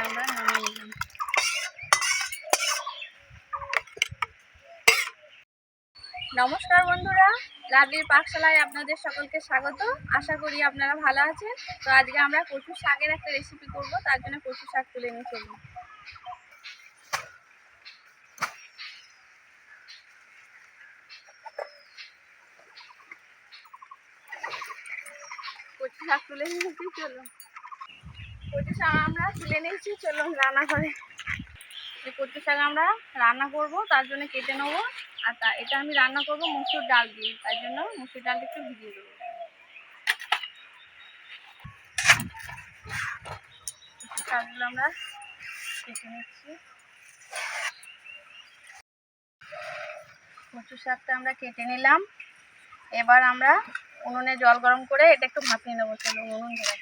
আমরা নামিয়ে নিলাম। নমস্কার বন্ধুরা, লাভলির পাকশালায় আপনাদের সকলকে স্বাগত। আশা করি আপনারা ভালো আছেন। তো আজকে আমরা কচু শাকের একটা রেসিপি করব, তার জন্য কচু শাক তুলে নিয়ে চলুন। কচু শাক তুলে নিয়েছি, চলুন। কচু শাক আমরা তুলে নিয়েছি, চলুন রান্না করে। কচু শাক আমরা রান্না করব, তার জন্য কেটে নেবো। আর এটা আমি রান্না করব মুসুর ডাল দিয়ে, তার জন্য মুসুর ডালটা একটু ভিজিয়ে দেবো। শাকগুলো আমরা কেটে নিচ্ছি। কচু শাকটা আমরা কেটে নিলাম। এবার আমরা উনুনে জল গরম করে এটা একটু ভাপিয়ে নেবো। চলো উনুন ধরে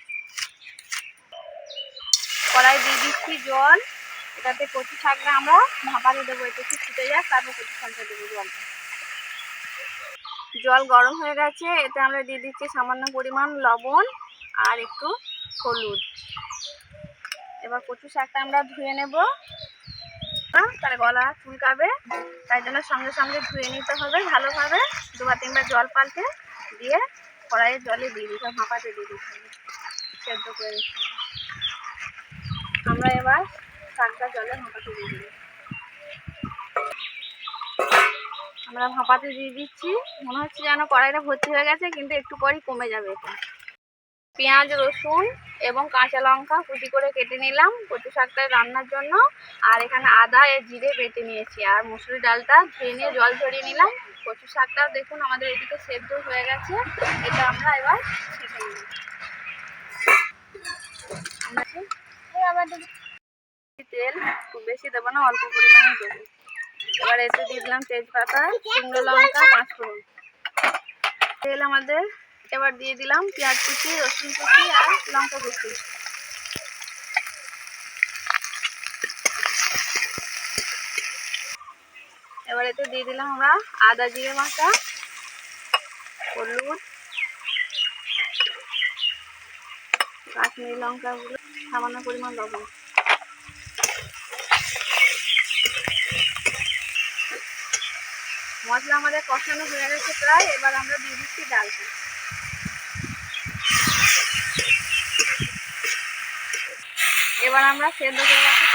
কড়াই দিয়ে দিচ্ছি জল। এটাতে কচু শাকটা আমরা ভাপাতে দেবো, এটা একটু ফুটে যাক, তারপর কচু শাকটা দেবো। জল গরম হয়ে গেছে, এতে আমরা দিয়ে দিচ্ছি সামান্য পরিমাণ লবণ আর একটু হলুদ। এবার কচু শাকটা আমরা ধুয়ে নেব, তার গলা চুলকাবে, তাই জন্য সঙ্গে সঙ্গে ধুয়ে নিতে হবে ভালোভাবে। দুবার তিনবার জল পাল্টে দিয়ে কড়াইয়ের জলে দিয়ে দিতে হবে, ভাপাতে দিয়ে দিতে হবে, সেদ্ধ করে দিতে হবে। আমরা এবার শাকটা জলে ভাপাতে দিয়ে দিই। আমরা ভাপাতে দিয়ে দিচ্ছি। মনে হচ্ছে যেন কড়াইটা ভর্তি হয়ে গেছে, কিন্তু একটু পরই কমে যাবে। এটা পেঁয়াজ, রসুন এবং কাঁচা লঙ্কা কুচি করে কেটে নিলাম কচু শাকটা রান্নার জন্য। আর এখানে আদা আর জিরে বেটে নিয়েছি। আর মুসুর ডালটা ধুয়ে নিয়ে জল ঝরিয়ে নিলাম। কচু শাকটাও দেখুন আমাদের এদিকে সেদ্ধ হয়ে গেছে। এটা আমরা এবার ছেঁকে নিই। আবার তেল খুব বেশি দেবো না, অল্প পরিমাণে দেবো। এবার এতে দিয়ে দিলাম তেজপাতা, শুকনো লঙ্কা, পাঁচফোড়ন। তেল আমাদের এবার দিয়ে দিলাম পেঁয়াজ কুচি, রসুন কুচি আর লঙ্কা কুচি। এবার এতে দিয়ে দিলাম আমরা আদা জিরে বাটা, হলুদ, কাশ্মীরি লঙ্কাগুলো, সামান্য পরিমাণ লবণ। মশলা আমাদের কষানো হয়ে গেছে প্রায়। এবার আমরা দিয়ে দিচ্ছি ডালটা। এবার আমরা সেদ্ধ করে রাখি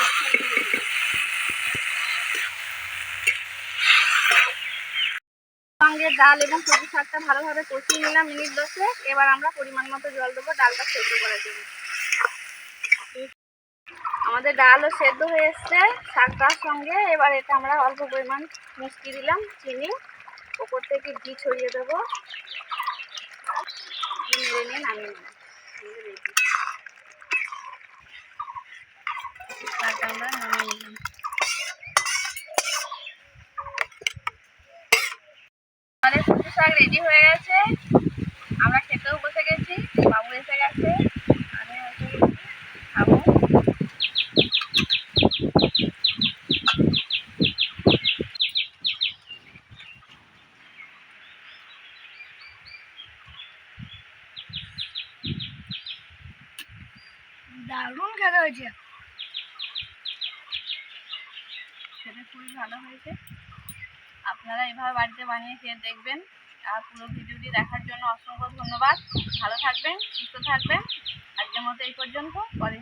সঙ্গে ডাল এবং কচু শাকটা ভালোভাবে কষিয়ে নিলাম মিনিট 10। এবার আমরা পরিমাণ মতো জল দেবো ডালটা সেদ্ধ করার জন্য। আমাদের ডালও সেদ্ধ হয়ে এসছে শাকটার সঙ্গে। এবার এটা আমরা অল্প পরিমাণ মিষ্টি দিলাম, চিনি, ওপর থেকে ঘি ছড়িয়ে দেবো, নেড়ে নিয়ে নামিয়ে নিলাম। শাকটা আমরা নামিয়ে নিলাম। আমাদের কচু শাক রেডি হয়ে গেছে। আমরা খেতেও বসে গেছি, বাবু এসে গেছে, আমি এসে গেছি, খাবো। দারুণ খেতে হয়েছে, খেতে খুবই ভালো হয়েছে। আপনারা এভাবে বাড়িতে বানিয়ে খেয়ে দেখবেন। আর পুরো ভিডিওটি দেখার জন্য অসংখ্য ধন্যবাদ। ভালো থাকবেন, সুস্থ থাকবেন। আজকের মতো এই পর্যন্ত। পরে